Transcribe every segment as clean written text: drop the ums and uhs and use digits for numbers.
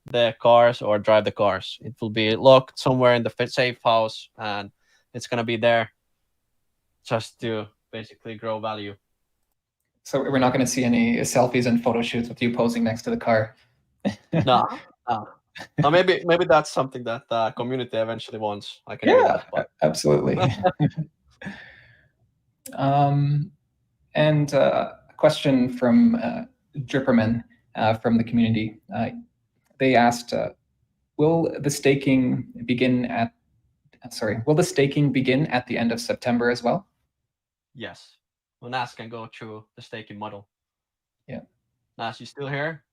the cars or drive the cars. It will be locked somewhere in the safe house, and it's going to be there just to basically grow value. So we're not going to see any selfies and photo shoots with you posing next to the car. No. Maybe that's something that the community eventually wants. I can do that. But... absolutely. And a question from Dripperman from the community. They asked, will the staking begin at the end of September as well? Yes. Well, Nas can go through the staking model. Yeah. Nas, you still here?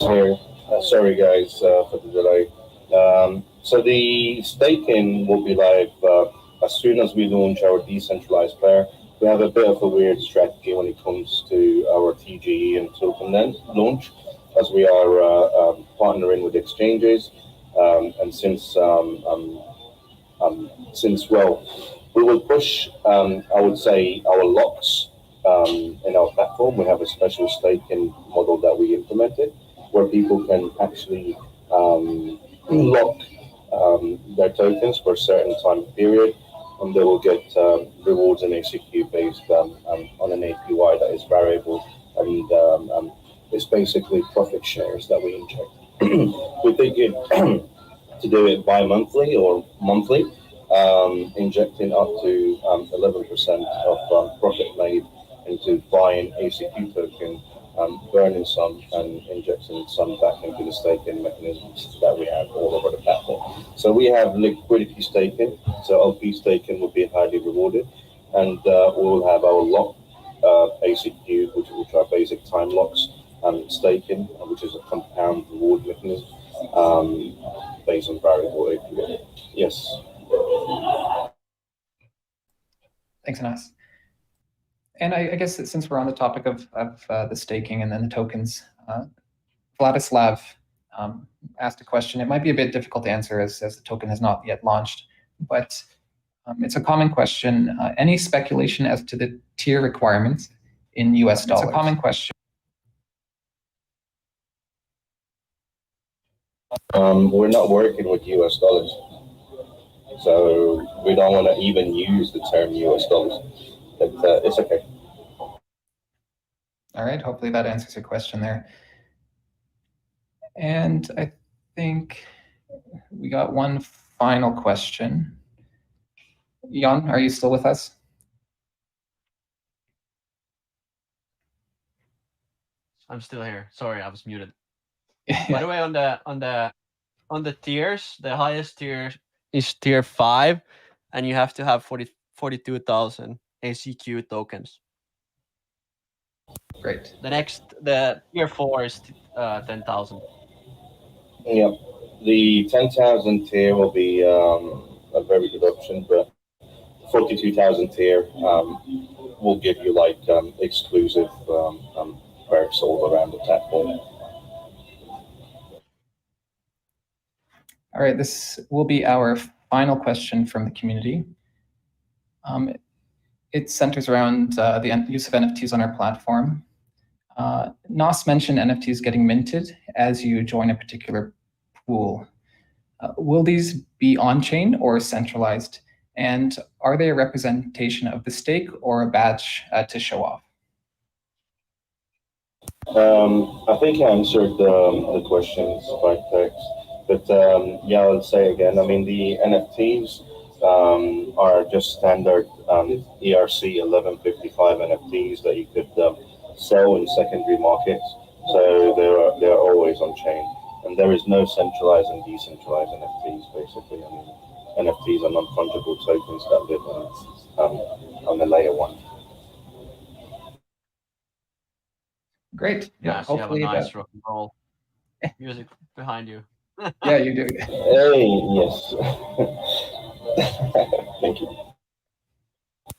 Here. Sorry, guys, for the delay. So the staking will be live as soon as we launch our decentralized player. We have a bit of a weird strategy when it comes to our TGE and token launch, as we are partnering with exchanges, and since we will push, I would say, our locks in our platform. We have a special staking model that we implemented, where people can actually lock their tokens for a certain time period, and they will get rewards and ACQ based on an APY that is variable, and it's basically profit shares that we inject. We think to do it bi-monthly or monthly, injecting up to 11% of profit made into buying ACQ token, burning some and injecting some back into the staking mechanisms that we have all over the platform. So we have liquidity staking, so LP staking will be highly rewarded, and we will have our lock ACQ, which are basic time locks, and staking, which is a compound reward mechanism based on variable APY. Yes. Thanks, Anas. And I guess since we're on the topic of the staking and then the tokens, Vladislav asked a question. It might be a bit difficult to answer as the token has not yet launched, but it's a common question. Any speculation as to the tier requirements in US dollars? It's a common question. We're not working with US dollars, so we don't want to even use the term US dollars. But it's okay. All right, hopefully that answers your question there. And I think we got one final question. Jan, are you still with us? I'm still here. Sorry, I was muted. By the way, on the tiers, the highest tier is tier 5, and you have to have 42,000 ACQ tokens. Great. The tier 4 is 10,000. Yeah, the 10,000 tier will be a very good option, but 42,000 tier will give you like exclusive perks all around the platform. All right, this will be our final question from the community. It centers around the use of NFTs on our platform. Nas mentioned NFTs getting minted as you join a particular pool. Will these be on-chain or centralized? And are they a representation of the stake or a badge to show off? I think I answered the questions by text, but yeah, I'll say again, I mean, the NFTs are just standard ERC 1155 NFTs that you could sell in secondary markets. So they're always on chain, and there is no centralized and decentralized NFTs. Basically, I mean, NFTs are non-fungible tokens that live on the layer 1. Great. Yeah, so hopefully you have a nice rock and roll music behind you. Yeah, you do. Hey, yes. Thank you.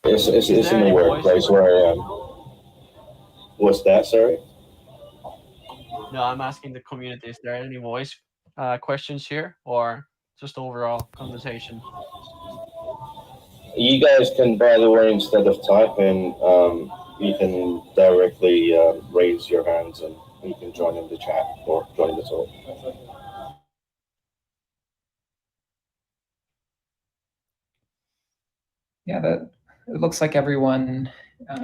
It's in the workplace where I am. What's that, sorry? No, I'm asking the community, is there any voice questions here, or just overall conversation? You guys can, by the way, instead of typing, you can directly raise your hands and you can join in the chat or join the talk. Yeah, it looks like everyone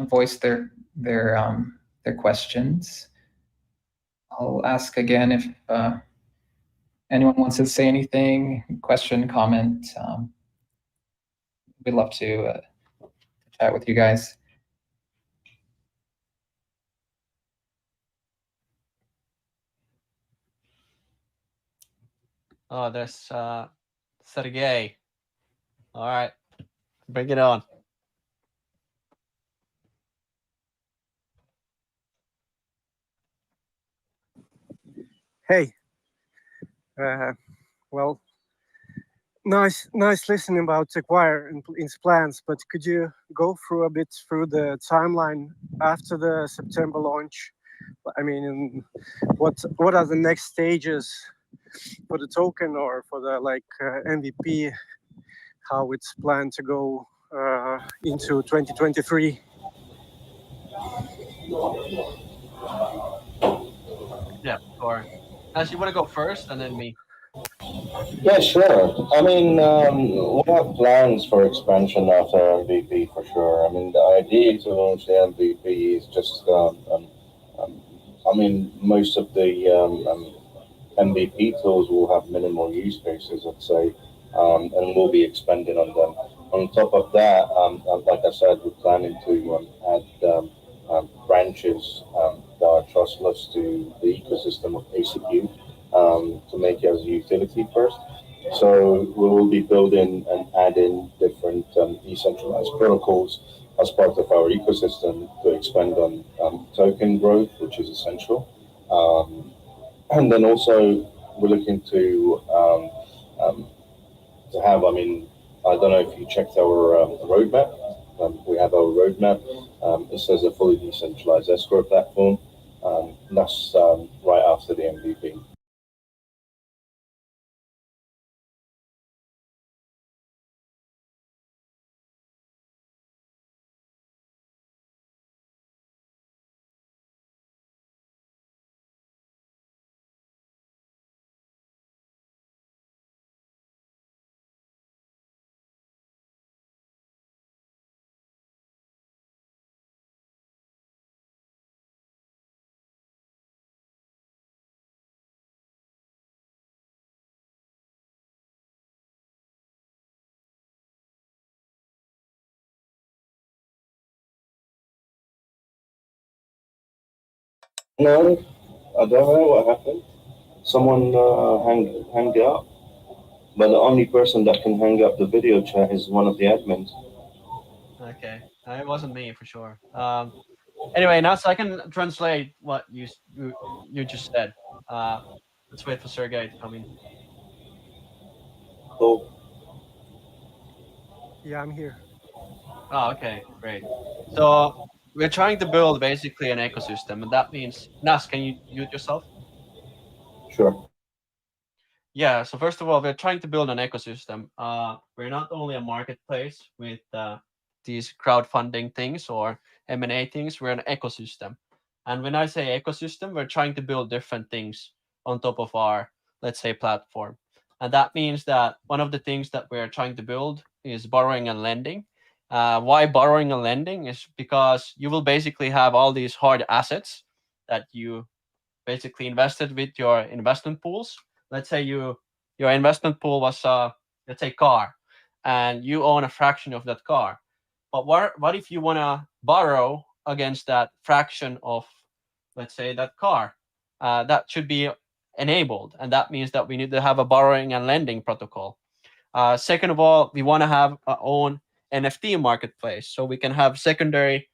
voiced their questions. I'll ask again if anyone wants to say anything, question, comment. We'd love to chat with you guys. Oh, there's Sergey. All right, bring it on. Hey, well, nice listening about Acquire and its plans, but could you go through a bit through the timeline after the September launch? I mean, what are the next stages for the token or for the MVP? How it's planned to go into 2023? Yeah, sure. As you want to go first, and then me. Yeah, sure. I mean, we have plans for expansion after MVP for sure. I mean, the idea to launch the MVP is just, I mean, most of the MVP tools will have minimal use cases, I'd say, and we'll be expanding on them. On top of that, like I said, we're planning to add branches that are trustless to the ecosystem of ACQ to make it as a utility first. So we will be building and adding different decentralized protocols as part of our ecosystem to expand on token growth, which is essential. And then also we're looking to have, I mean, I don't know if you checked our roadmap. We have our roadmap. It says a fully decentralized escrow platform. That's right after the MVP. No, I don't know what happened. Someone hang it up. But the only person that can hang up the video chat is one of the admins. Okay, it wasn't me for sure. Anyway, now so I can translate what you just said. Let's wait for Sergey to come in. Cool. Yeah, I'm here. Oh, okay, great. So we're trying to build basically an ecosystem, and that means Nas, can you mute yourself? Sure. Yeah. So first of all, we're trying to build an ecosystem. We're not only a marketplace with these crowdfunding things or M&A things. We're an ecosystem, and when I say ecosystem, we're trying to build different things on top of our, let's say, platform. And that means that one of the things that we're trying to build is borrowing and lending. Why borrowing and lending is because you will basically have all these hard assets that you basically invested with your investment pools. Let's say your investment pool was let's say car, and you own a fraction of that car. But what if you want to borrow against that fraction of, let's say, that car? That should be enabled, and that means that we need to have a borrowing and lending protocol. Second of all, we want to have our own NFT marketplace, so we can have secondary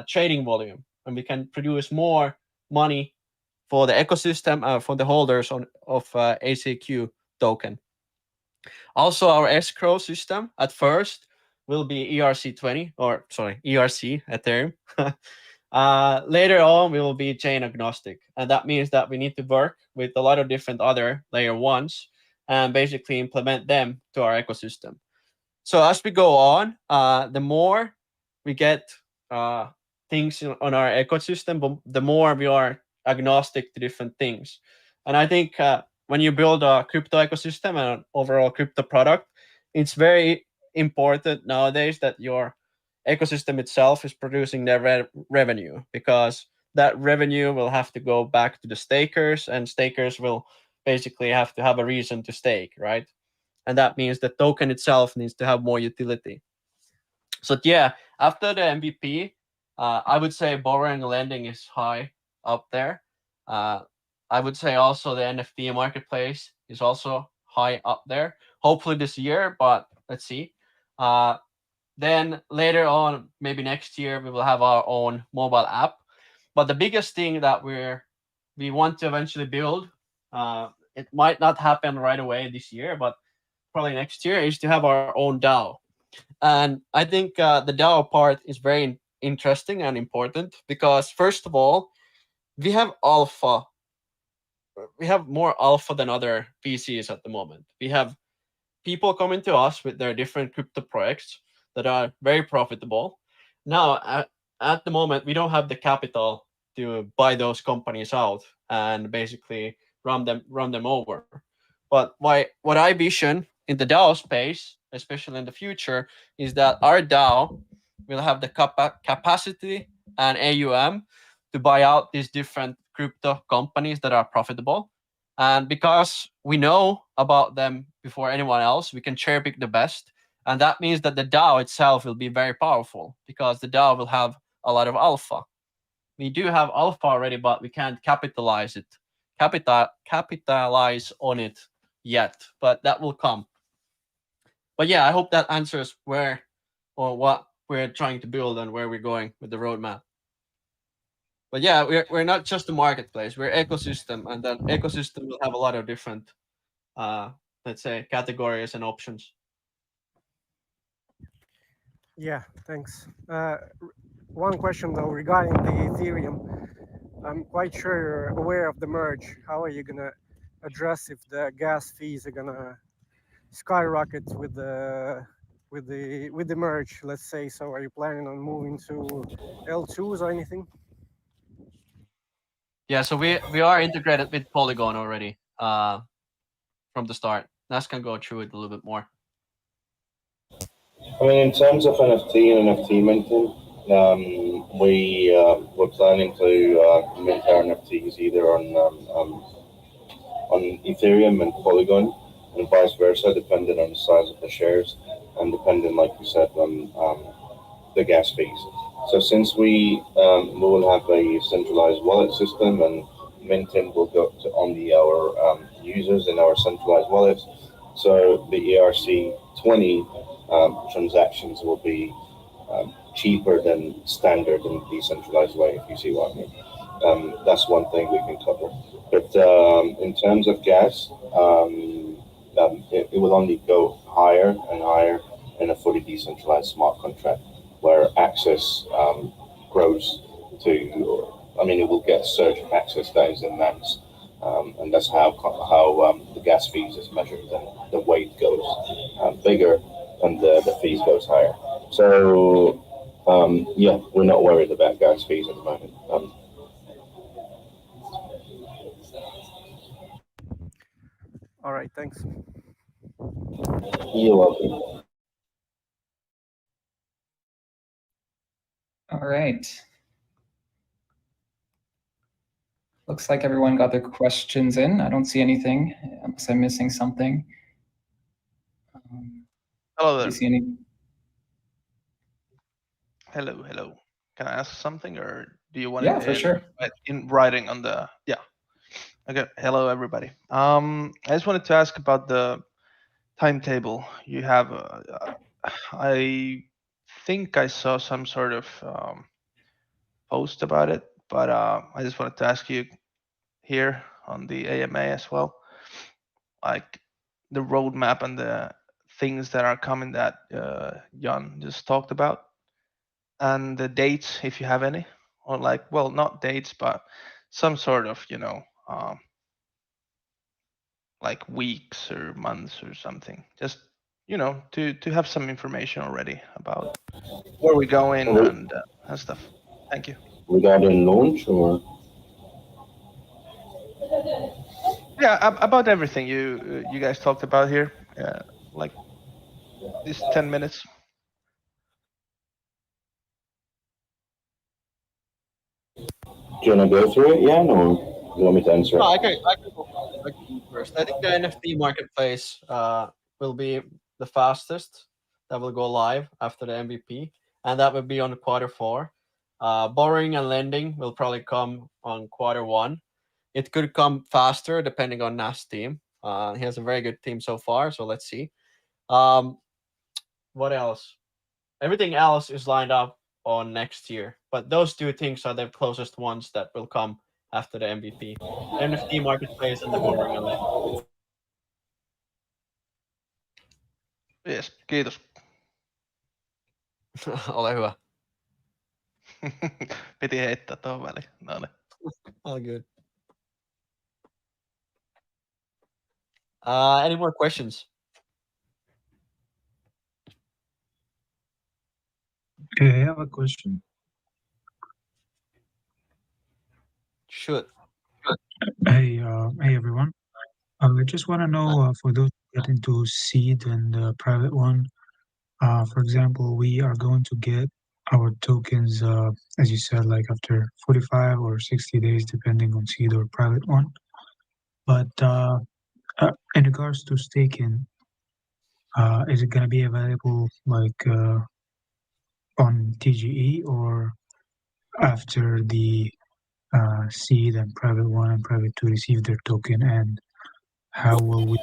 trading volume, and we can produce more money for the ecosystem, for the holders of ACQ token. Also, our escrow system at first will be ERC20, or sorry, ERC Ethereum. Later on, we will be chain agnostic, and that means that we need to work with a lot of different other layer ones and basically implement them to our ecosystem. So as we go on, the more we get things on our ecosystem, but the more we are agnostic to different things. And I think when you build a crypto ecosystem and an overall crypto product, it's very important nowadays that your ecosystem itself is producing their revenue, because that revenue will have to go back to the stakers, and stakers will basically have to have a reason to stake, right? And that means the token itself needs to have more utility. So yeah, after the MVP, I would say borrowing and lending is high up there. I would say also the NFT marketplace is also high up there. Hopefully this year, but let's see. Then later on, maybe next year, we will have our own mobile app. But the biggest thing that we want to eventually build, it might not happen right away this year, but probably next year, is to have our own DAO. And I think the DAO part is very interesting and important because, first of all, we have alpha. We have more alpha than other VCs at the moment. We have people coming to us with their different crypto projects that are very profitable. Now, at the moment, we don't have the capital to buy those companies out and basically run them over. But what I vision in the DAO space, especially in the future, is that our DAO will have the capacity and AUM to buy out these different crypto companies that are profitable. And because we know about them before anyone else, we can cherry pick the best. And that means that the DAO itself will be very powerful because the DAO will have a lot of alpha. We do have alpha already, but we can't capitalize on it yet. But that will come. But yeah, I hope that answers where or what we're trying to build and where we're going with the roadmap. But yeah, we're not just a marketplace, we're ecosystem, and that ecosystem will have a lot of different let's say categories and options. Yeah, thanks. One question though regarding the Ethereum. I'm quite sure you're aware of the merge. How are you gonna address if the gas fees are gonna skyrocket with the merge? Let's say. So, are you planning on moving to L2s or anything? Yeah, so we are integrated with Polygon already from the start. Nas can go through it a little bit more. I mean, in terms of NFT and NFT minting, we're planning to mint our NFTs either on Ethereum and Polygon, and vice versa, depending on the size of the shares and depending, like you said, on the gas fees. So since we will have a centralized wallet system and minting will go to only our users in our centralized wallets, so the ERC20 transactions will be cheaper than standard in a decentralized way, if you see what I mean. That's one thing we can cover. But in terms of gas, it will only go higher and higher in a fully decentralized smart contract where access grows to, it will get a surge of access that is immense. And that's how the gas fees is measured, and the weight goes bigger and the fees goes higher. So yeah, we're not worried about gas fees at the moment. All right, thanks. You're welcome. All right. Looks like everyone got their questions in. I don't see anything unless I'm missing something. Hello Do there. you see any? Hello. Can I ask something, or do you want Yeah, it for sure. in writing on the? Yeah. Okay. Hello, everybody. I just wanted to ask about the timetable you have. I think I saw some sort of post about it, but I just wanted to ask you here on the AMA as well, like the roadmap and the things that are coming that Jan just talked about, and the dates, if you have any, or like, well, not dates, but some sort of, like weeks or months or something, just to have some information already about where we're going and stuff. Thank you. regarding launch or? Yeah, about everything you guys talked about here, like this 10 minutes. Do you want to go through it, Jan, or do you want me to answer it? No, I can go first. I think the NFT marketplace will be the fastest that will go live after the MVP, and that will be on Q4. Borrowing and lending will probably come on Q1. It could come faster depending on Nas' team. He has a very good team so far, so let's see. What else? Everything else is lined up on next year, but those two things are the closest ones that will come after the MVP. NFT marketplace and the borrowing and lending. Yes, kiitos. Ole hyvä. Piti heittää tuohon väliin. No niin. All good. Any more questions? Okay, I have a question. Should. Hey, everyone. I just want to know for those who get into seed and private one, for example, we are going to get our tokens, as you said, like after 45 or 60 days, depending on seed or private one. But in regards to staking, is it going to be available like on TGE or after the seed and private one and private two receive their token, and how will we?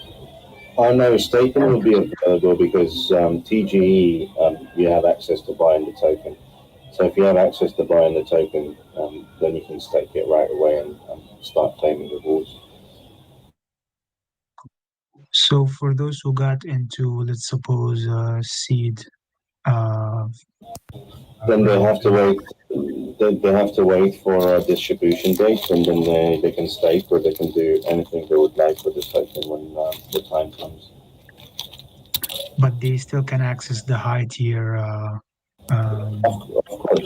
Oh no, staking will be available because TGE, you have access to buying the token. So if you have access to buying the token, then you can stake it right away and start claiming rewards. So for those who got into, let's suppose, seed, then they have to wait. They have to wait for a distribution date, and then they can stake or they can do anything they would like with the token when the time comes. but they still can access the high tier Of course.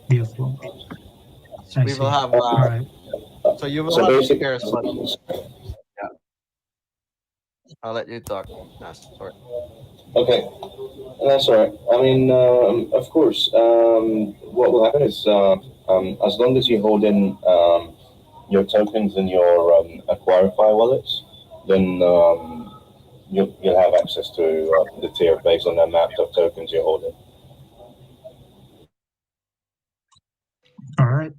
deal flow. I We see. will have. All right. So you will So have basically, shares, but I'll let you talk. Nas, sorry. okay, that's all right. I mean, of course, what will happen is as long as you hold in your tokens in your Acquire.Fi wallets, then you'll have access to the tier based on the amount of tokens you're holding. All right.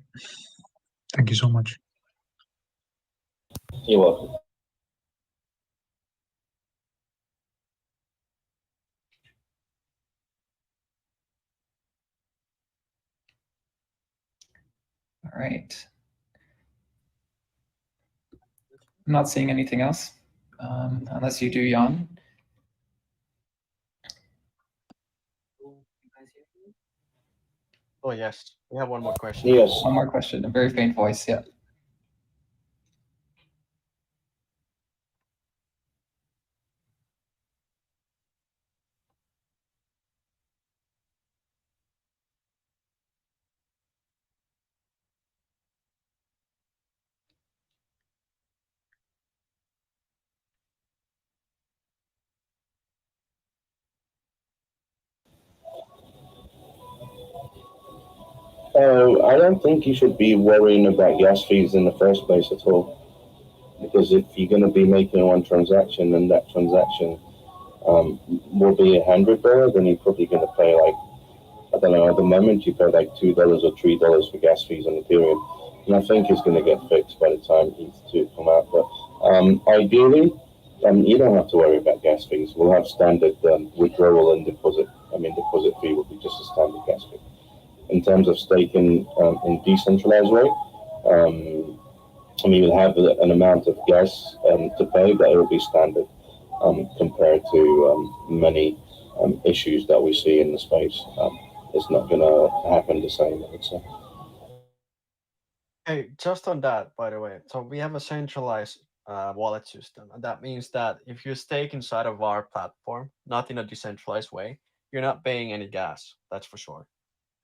Thank you so much. You're welcome. All right. I'm not seeing anything else, unless you do, Jan. Oh yes, we have one more question. Yes. One more question, a very faint voice, yeah. I don't think you should be worrying about gas fees in the first place at all. Because if you're going to be making one transaction and that transaction will be $100, then you're probably going to pay like, I don't know, at the moment you pay like $2 or $3 for gas fees on Ethereum. And I think it's going to get fixed by the time ETH2 come out. But ideally, you don't have to worry about gas fees. We'll have standard withdrawal and deposit. Deposit fee will be just a standard gas fee. In terms of staking in decentralized way, you'll have an amount of gas to pay, but it will be standard compared to many issues that we see in the space. It's not going to happen the same, I would say. Hey, just on that, by the way, so we have a centralized wallet system, and that means that if you stake inside of our platform, not in a decentralized way, you're not paying any gas. That's for sure,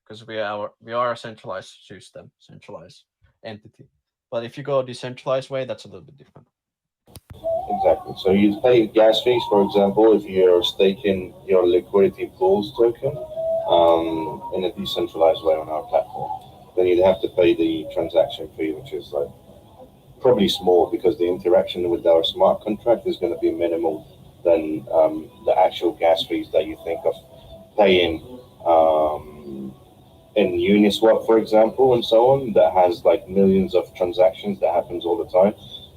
because we are a centralized system, centralized entity. But if you go decentralized way, that's a little bit different. Exactly. So you pay gas fees, for example, if you're staking your liquidity pools token in a decentralized way on our platform. Then you'd have to pay the transaction fee, which is like probably small because the interaction with our smart contract is going to be minimal than the actual gas fees that you think of paying in Uniswap, for example, and so on, that has like millions of transactions that happens all the time.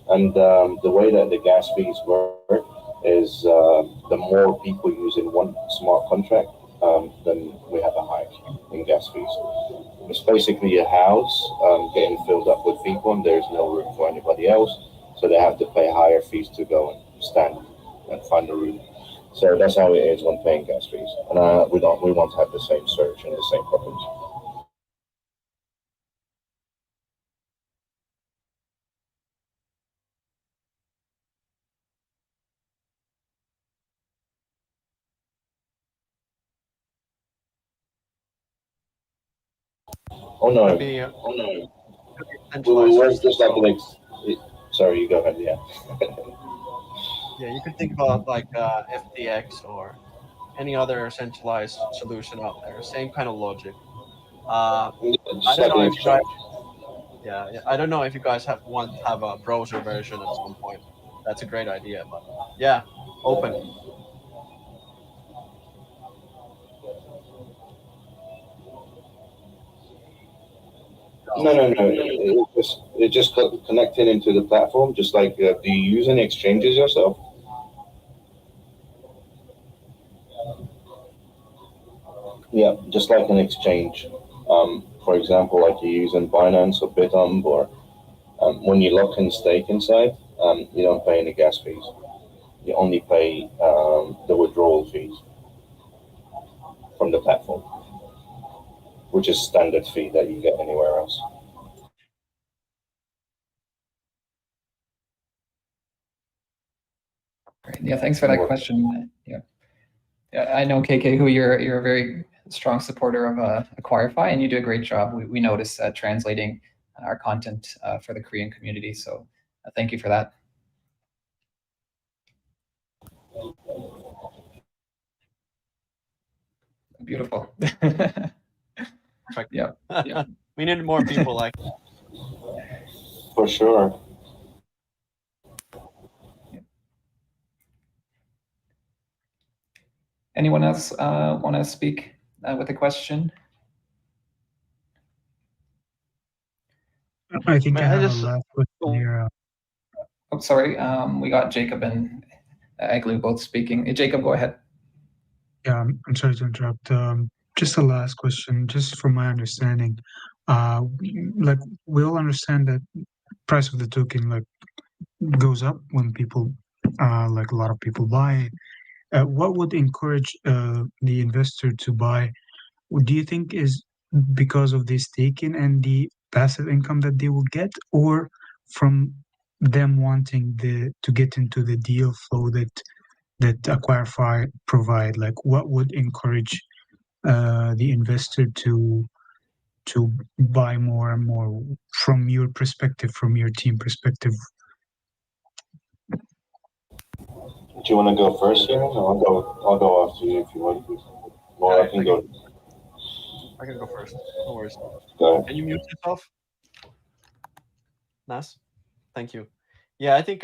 And the way that the gas fees work is the more people using one smart contract, then we have a hike in gas fees. It's basically a house getting filled up with people, and there's no room for anybody else, so they have to pay higher fees to go and stand and find a room. So that's how it is when paying gas fees, and we want to have the same search and the same problems. Oh no! Maybe, Oh no! We centralized work system. just like an sorry, you go ahead. Yeah. Yeah, you could think about like FTX or any other centralized solution out there. Same kind of logic. I Just don't like know an if you guys. exchange. Yeah, I don't know if you guys want to have a browser version at some point. That's a great idea, but yeah, open. No. It just connecting into the platform. Just like do you use any exchanges yourself? Yeah, just like an exchange. For example, like you're using Binance or Bitum, or when you lock in stake inside, you don't pay any gas fees. You only pay the withdrawal fees from the platform, which is standard fee that you get anywhere else. Great. Yeah, thanks for that question. Yeah, I know KK, who you're a very strong supporter of Acquire.Fi, and you do a great job. We notice translating our content for the Korean community. So thank you for that. Beautiful. Yeah. We need more people like. For sure. Anyone else want to speak with a question? I think May I I have just- a last question here. Oh, sorry. We got Jacob and Aglu both speaking. Jacob, go ahead. Yeah, I'm sorry to interrupt. Just a last question, just from my understanding. Like we all understand that price of the token like goes up when people, like a lot of people buy. What would encourage the investor to buy? Do you think is because of the staking and the passive income that they will get, or from them wanting to get into the deal flow that Acquire.Fi provide? Like, what would encourage the investor to buy more and more from your perspective, from your team perspective? Do you want to go first here? No, I'll go after you if you want to. Or I can go. I can go first. No worries. Go ahead. Can you mute yourself? Nice. Thank you. Yeah, I think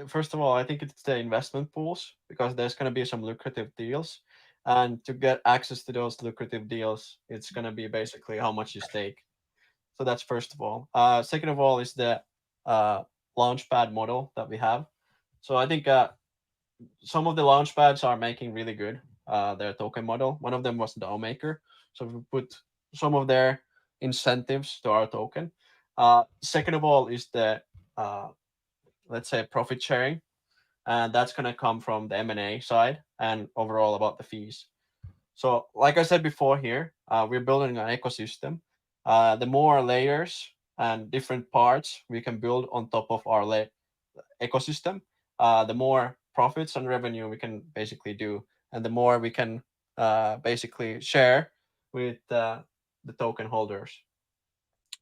first of all, I think it's the investment pools, because there's going to be some lucrative deals, and to get access to those lucrative deals, it's going to be basically how much you stake. So that's first of all. Second of all is the launchpad model that we have. So I think some of the launchpads are making really good their token model. One of them was DAO Maker. So we put some of their incentives to our token. Second of all is the let's say profit sharing, and that's going to come from the M&A side and overall about the fees. So like I said before here, we're building an ecosystem. The more layers and different parts we can build on top of our ecosystem, the more profits and revenue we can basically do, and the more we can basically share with the token holders.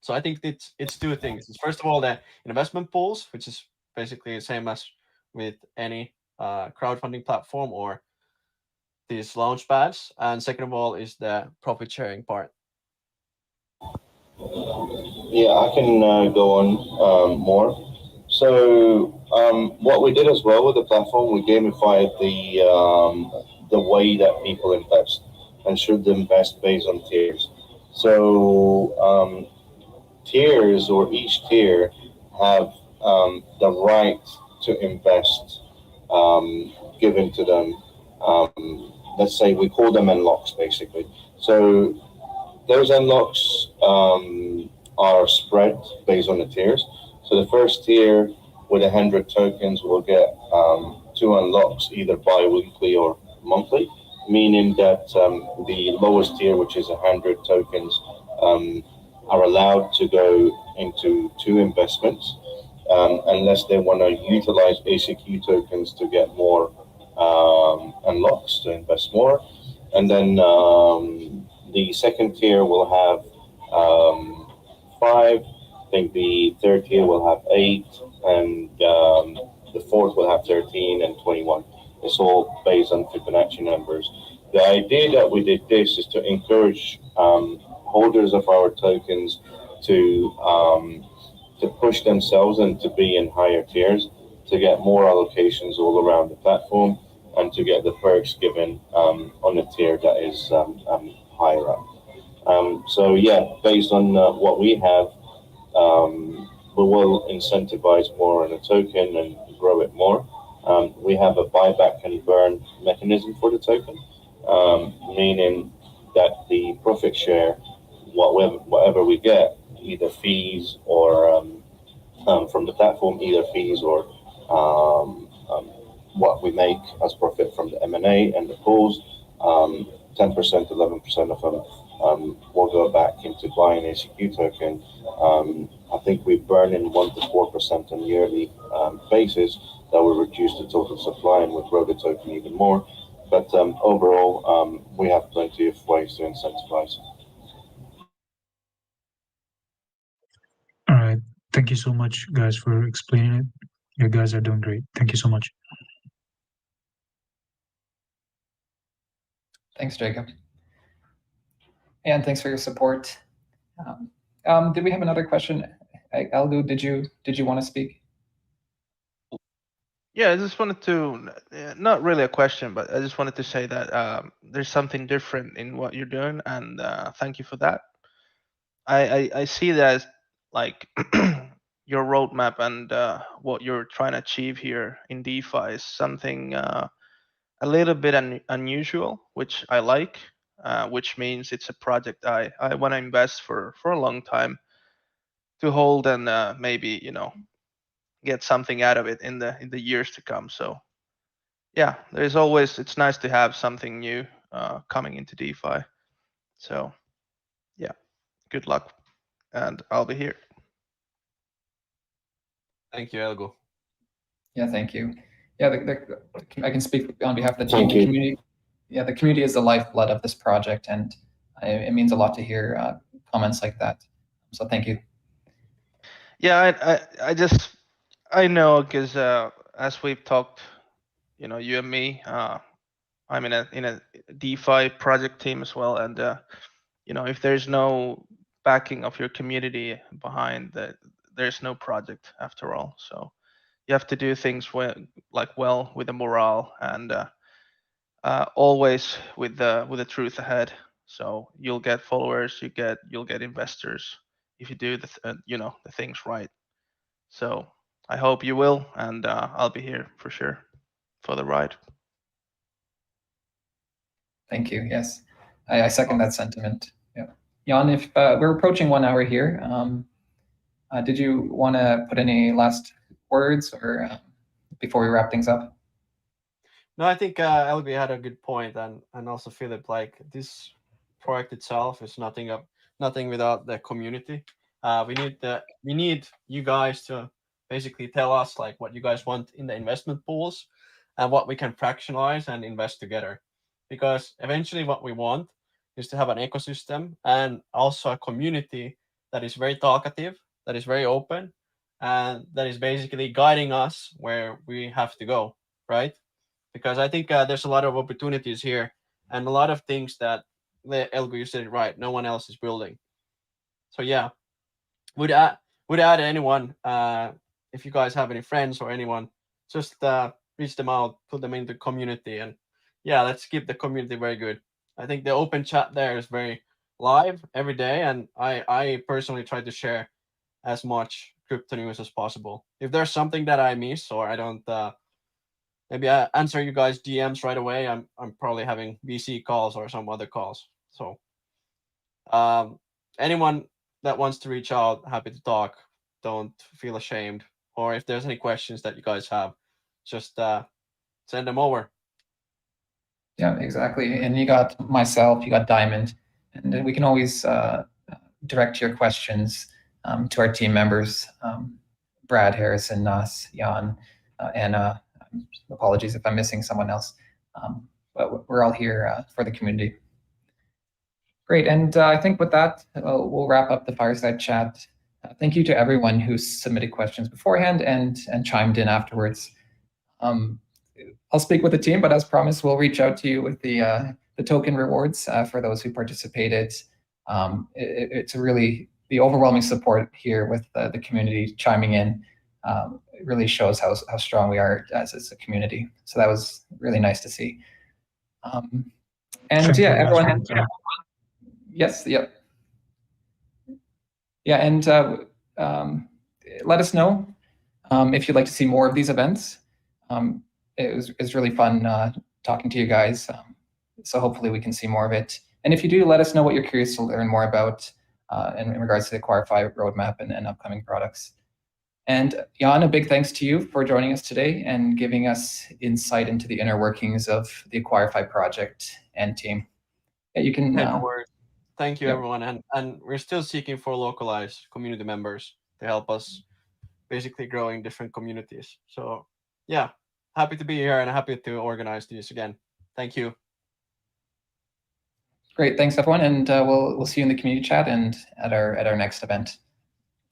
So I think it's two things. It's first of all the investment pools, which is basically the same as with any crowdfunding platform or these launch pads, and second of all is the profit sharing part. Yeah, I can go on more. So what we did as well with the platform, we gamified the way that people invest and should invest based on tiers. So tiers, or each tier, have the right to invest given to them. Let's say we call them unlocks, basically. So those unlocks are spread based on the tiers. So the first tier with 100 tokens will get 2 unlocks, either bi-weekly or monthly, meaning that the lowest tier, which is 100 tokens, are allowed to go into 2 investments unless they want to utilize ACQ tokens to get more unlocks, to invest more. And then the second tier will have 5. I think the third tier will have 8, and the fourth will have 13 and 21. It's all based on Fibonacci numbers. The idea that we did this is to encourage holders of our tokens to push themselves and to be in higher tiers, to get more allocations all around the platform, and to get the perks given on a tier that is higher up. So yeah, based on what we have, we will incentivize more on a token and grow it more. We have a buyback and burn mechanism for the token, meaning that the profit share, whatever we get, either fees or from the platform, either fees or what we make as profit from the M&A and the pools, 10%, 11% of them will go back into buying ACQ token. I think we burn in 1 to 4% on a yearly basis. That will reduce the total supply and will grow the token even more. But overall, we have plenty of ways to incentivize. All right. Thank you so much, guys, for explaining it. You guys are doing great. Thank you so much. Thanks, Jacob. And thanks for your support. Did we have another question? Algo, did you want to speak? Yeah, I just wanted to, not really a question, but I just wanted to say that there's something different in what you're doing, and thank you for that. I see that as like your roadmap and what you're trying to achieve here in DeFi is something a little bit unusual, which I like, which means it's a project I want to invest for a long time, to hold and maybe, you know, get something out of it in the years to come. So yeah, it's nice to have something new coming into DeFi. So yeah, good luck, and I'll be here. Thank you, Elgo. Yeah, thank you. Yeah, I can speak on behalf of the team. Thank you. The community, yeah, the community is the lifeblood of this project, and it means a lot to hear comments like that. So thank you. Yeah, I know, because as we've talked, you know, you and me, I'm in a DeFi project team as well, and you know, if there's no backing of your community behind that, there's no project after all. So you have to do things well with the morale, and always with the truth ahead. So you'll get followers, you'll get investors if you do the things right. So I hope you will, and I'll be here for sure for the ride. Thank you. Yes, I second that sentiment. Yeah, Jan, if we're approaching 1 hour here, did you want to put any last words or before we wrap things up? No, I think LB had a good point, and also Philip, like this project itself is nothing without the community. We need you guys to basically tell us like what you guys want in the investment pools and what we can fractionalize and invest together. Because eventually what we want is to have an ecosystem and also a community that is very talkative, that is very open, and that is basically guiding us where we have to go, right? Because I think there's a lot of opportunities here and a lot of things that, Elgo, you said it right, no one else is building. So yeah, would add anyone, if you guys have any friends or anyone, just reach them out, put them in the community, and yeah, let's keep the community very good. I think the open chat there is very live every day, and I personally try to share as much crypto news as possible. If there's something that I miss or I don't maybe I answer you guys DMs right away, I'm probably having VC calls or some other calls. So anyone that wants to reach out, happy to talk. Don't feel ashamed. Or if there's any questions that you guys have, just send them over. Yeah, exactly. And you got myself, you got Diamond, and then we can always direct your questions to our team members, Brad, Harrison, Nas, Jan, Anna. Apologies if I'm missing someone else, but we're all here for the community. Great, and I think with that, we'll wrap up the Fireside chat. Thank you to everyone who submitted questions beforehand and chimed in afterwards. I'll speak with the team, but as promised, we'll reach out to you with the token rewards for those who participated. It's really the overwhelming support here with the community chiming in. It really shows how strong we are as a community. So that was really nice to see. And yeah, everyone. Yes. Yep. Yeah, and let us know if you'd like to see more of these events. It was really fun talking to you guys. So hopefully we can see more of it. And if you do, let us know what you're curious to learn more about in regards to the Acquire.Fi roadmap and upcoming products. And Jan, a big thanks to you for joining us today and giving us insight into the inner workings of the Acquire.Fi project and team. Yeah, you can. No worries. Thank you, Yep. everyone. And we're still seeking for localized community members to help us basically growing different communities. So yeah, happy to be here and happy to organize these again. Thank you. Great, thanks everyone, and we'll see you in the community chat and at our next event.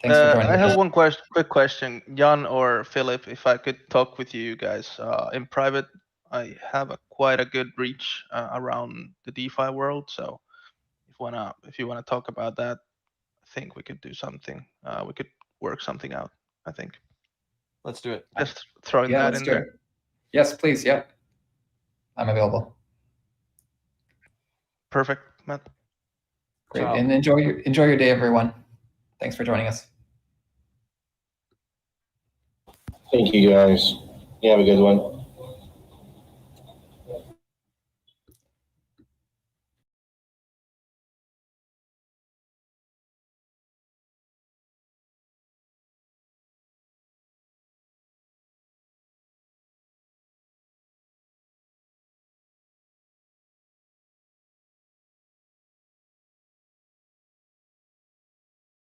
Thanks for joining. I have one quick question, Jan or Philip, if I could talk with you guys in private. I have quite a good reach around the DeFi world, so if you wanna talk about that, I think we could do something. We could work something out, I think. Let's do it. Just throwing that in there. Yes, please. Yep, I'm available. Perfect, Matt. Great, Ciao. and enjoy your day, everyone. Thanks for joining us. Thank you, guys. You have a good one.